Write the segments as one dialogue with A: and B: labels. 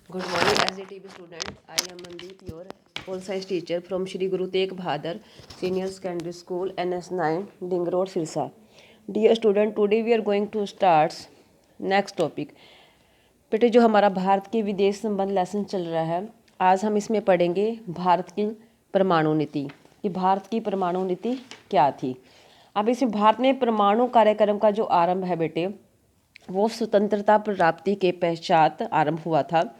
A: Good morning, SDTB student. I am Mandeep, your pole science teacher from Shri Guru Tegh Bahadur Senior Secondary School, NS9, Ding Road, Sirsa. Dear student, today we are going to start next topic. बेटे जो हमारा भारत के विदेश संबंध lesson चल रहा है, आज हम इसमें पढ़ेंगे भारत की परमाणु नीति कि भारत की परमाणु नीति क्या थी। अब इसमें भारत में परमाणु कार्यक्रम का जो आरंभ है बेटे, वो स्वतंत्रता प्राप्ति के पश्चात आरंभ हुआ था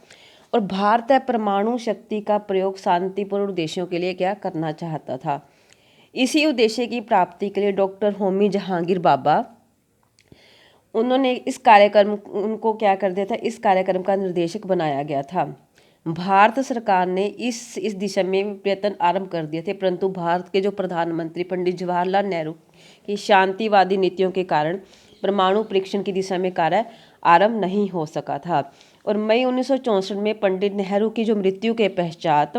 A: और भारत परमाणु शक्ति का प्रयोग शांतिपूर्ण उद्देश्यों के लिए क्या करना चाहता था। इसी उद्देश्य की प्राप्ति के लिए डॉक्टर होमी जहांगीर बाबा उन्होंने इस कार्यक्रम उनको क्या कर दिया था, इस कार्यक्रम का निर्देशक बनाया गया था। भारत सरकार ने इस दिशा में प्रयत्न आरंभ कर दिए थे, परंतु भारत के जो प्रधानमंत्री पंडित जवाहरलाल नेहरू की शांतिवादी नीतियों के कारण परमाणु परीक्षण की दिशा में कार्य आरंभ नहीं हो सका था। और मई 1964 में पंडित नेहरू की जो मृत्यु के पश्चात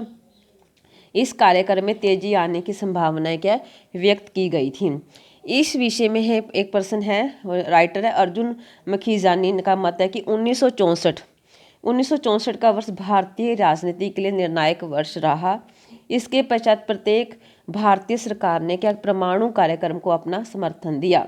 A: इस कार्यक्रम में तेजी आने की संभावनाएं क्या व्यक्त की गई थी। इस विषय में है एक पर्सन है, राइटर है अर्जुन मखीजानी का मत है कि 1964 का वर्ष भारतीय राजनीति के लिए निर्णायक वर्ष रहा। इसके पश्चात प्रत्येक भारतीय सरकार ने क्या परमाणु कार्यक्रम को अपना समर्थन दिया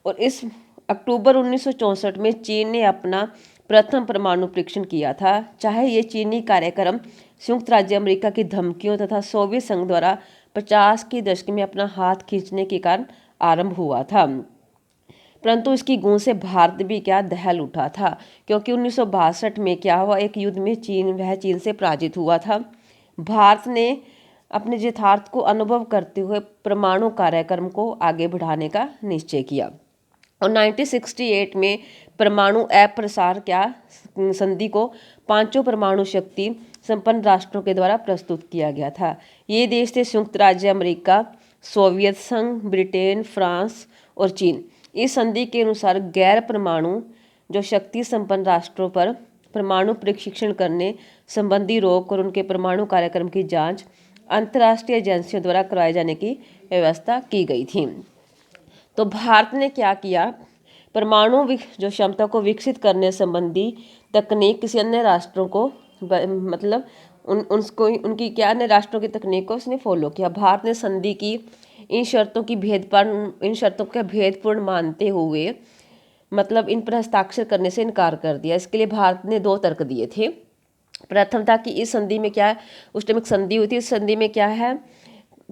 A: और इस अक्टूबर 1964 में चीन ने अपना प्रथम परमाणु परीक्षण किया था। चाहे ये चीनी कार्यक्रम संयुक्त राज्य अमेरिका की धमकियों तथा सोवियत संघ द्वारा 50 के दशक में अपना हाथ खींचने के कारण आरंभ हुआ था, परंतु इसकी गूंज से भारत भी क्या दहल उठा था, क्योंकि 1962 में क्या हुआ, एक युद्ध में चीन से पराजित हुआ था। भारत ने अपने यथार्थ को अनुभव करते हुए परमाणु कार्यक्रम को आगे बढ़ाने का निश्चय किया और 1968 में परमाणु अप्रसार क्या संधि को पांचों परमाणु शक्ति संपन्न राष्ट्रों के द्वारा प्रस्तुत किया गया था। ये देश थे संयुक्त राज्य अमेरिका, सोवियत संघ, ब्रिटेन, फ्रांस और चीन। इस संधि के अनुसार गैर परमाणु जो शक्ति संपन्न राष्ट्रों पर परमाणु प्रशिक्षण करने संबंधी रोक और उनके परमाणु कार्यक्रम की जांच अंतर्राष्ट्रीय एजेंसियों द्वारा कराए जाने की व्यवस्था की गई थी। तो भारत ने क्या किया, परमाणु जो क्षमता को विकसित करने संबंधी तकनीक किसी अन्य राष्ट्रों को मतलब उसको उनकी क्या अन्य राष्ट्रों की तकनीक को उसने फॉलो किया। भारत ने संधि की इन शर्तों का भेदपूर्ण मानते हुए मतलब इन पर हस्ताक्षर करने से इनकार कर दिया। इसके लिए भारत ने दो तर्क दिए थे। प्रथम था कि इस संधि में क्या है, उस टाइम एक संधि हुई थी, इस संधि में क्या है,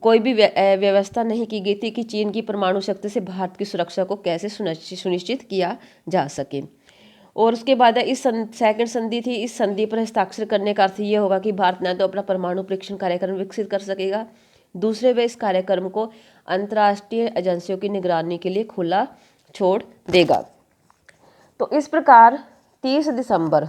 A: कोई भी व्यवस्था नहीं की गई थी कि चीन की परमाणु शक्ति से भारत की सुरक्षा को कैसे सुनिश्चित किया जा सके। और उसके बाद इस सेकंड संधि थी, इस संधि पर हस्ताक्षर करने का अर्थ ये होगा कि भारत न तो अपना परमाणु परीक्षण कार्यक्रम विकसित कर सकेगा, दूसरे वे इस कार्यक्रम को अंतर्राष्ट्रीय एजेंसियों की निगरानी के लिए खुला छोड़ देगा। तो इस प्रकार 30 दिसंबर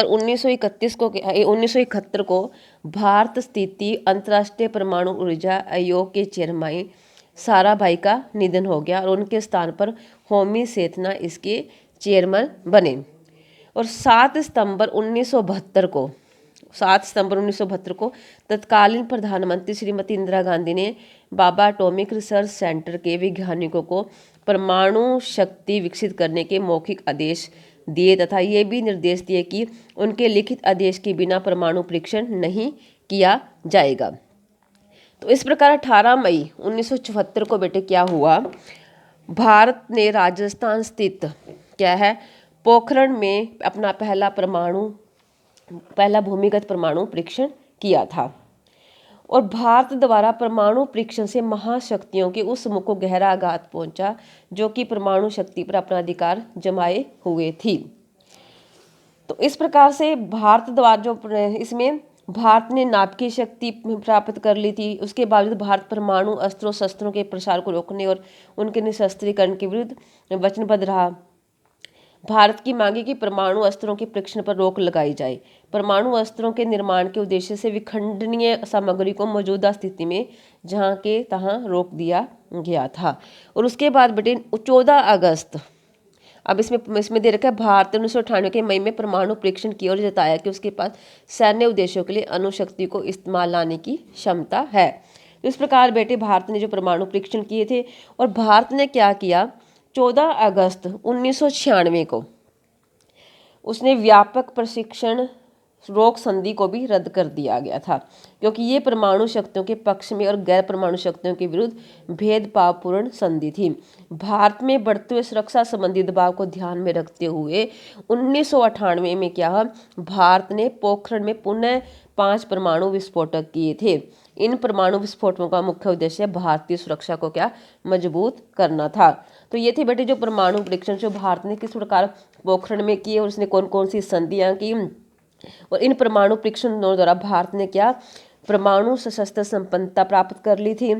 A: 1971 को भारत स्थिति अंतर्राष्ट्रीय परमाणु ऊर्जा आयोग के चेयरमैन साराभाई का निधन हो गया और उनके स्थान पर होमी सेठना इसके चेयरमैन बने। और 7 सितंबर 1972 को तत्कालीन प्रधानमंत्री श्रीमती इंदिरा गांधी ने बाबा एटॉमिक रिसर्च सेंटर के वैज्ञानिकों को परमाणु शक्ति विकसित करने के मौखिक आदेश दिए तथा ये भी निर्देश दिए कि उनके लिखित आदेश के बिना परमाणु परीक्षण नहीं किया जाएगा। तो इस प्रकार 18 मई 1974 को बेटे क्या हुआ, भारत ने राजस्थान स्थित क्या है पोखरण में अपना पहला भूमिगत परमाणु परीक्षण किया था। और भारत द्वारा परमाणु परीक्षण से महाशक्तियों के उस समूह को गहरा आघात पहुंचा जो कि परमाणु शक्ति पर अपना अधिकार जमाए हुए थी। तो इस प्रकार से भारत द्वारा जो इसमें भारत ने नाभिकीय शक्ति प्राप्त कर ली थी, उसके बावजूद भारत परमाणु अस्त्रों शस्त्रों के प्रसार को रोकने और उनके निशस्त्रीकरण के विरुद्ध वचनबद्ध रहा। भारत की मांग है कि परमाणु अस्त्रों के परीक्षण पर रोक लगाई जाए। परमाणु अस्त्रों के निर्माण के उद्देश्य से विखंडनीय सामग्री को मौजूदा स्थिति में जहां के तहां रोक दिया गया था। और उसके बाद बेटे 14 अगस्त, अब इसमें दे रखा है भारत 1998 के मई में परमाणु परीक्षण किया और जताया कि उसके पास सैन्य उद्देश्यों के लिए अणुशक्ति को इस्तेमाल लाने की क्षमता है। तो इस प्रकार बेटे भारत ने जो परमाणु परीक्षण किए थे और भारत ने क्या किया, 14 अगस्त 1996 को उसने व्यापक प्रशिक्षण रोक संधि को भी रद्द कर दिया गया था, क्योंकि ये परमाणु शक्तियों के पक्ष में और गैर परमाणु शक्तियों के विरुद्ध भेदभावपूर्ण संधि थी। भारत में बढ़ते हुए सुरक्षा संबंधी दबाव को ध्यान में रखते हुए 1998 में क्या भारत ने पोखरण में पुनः 5 परमाणु विस्फोटक किए थे। इन परमाणु विस्फोटकों का मुख्य उद्देश्य भारतीय सुरक्षा को क्या मजबूत करना था। तो ये थे बेटे जो परमाणु परीक्षण जो भारत ने किस प्रकार पोखरण में किए और उसने कौन कौन सी संधियां की, और इन परमाणु परीक्षणों द्वारा भारत ने क्या परमाणु सशस्त्र संपन्नता प्राप्त कर ली थी।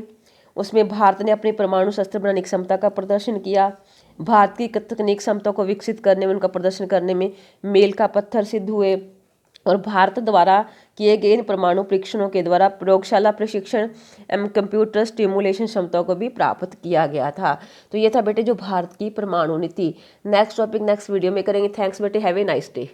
A: उसमें भारत ने अपनी परमाणु शस्त्र बनाने की क्षमता का प्रदर्शन किया। भारत की तकनीक क्षमता को विकसित करने में, उनका प्रदर्शन करने में मील का पत्थर सिद्ध हुए। और भारत द्वारा किए गए इन परमाणु परीक्षणों के द्वारा प्रयोगशाला प्रशिक्षण एवं कंप्यूटर स्टिमुलेशन क्षमताओं को भी प्राप्त किया गया था। तो ये था बेटे जो भारत की परमाणु नीति। नेक्स्ट टॉपिक नेक्स्ट वीडियो में करेंगे। थैंक्स बेटे, हैव ए नाइस डे।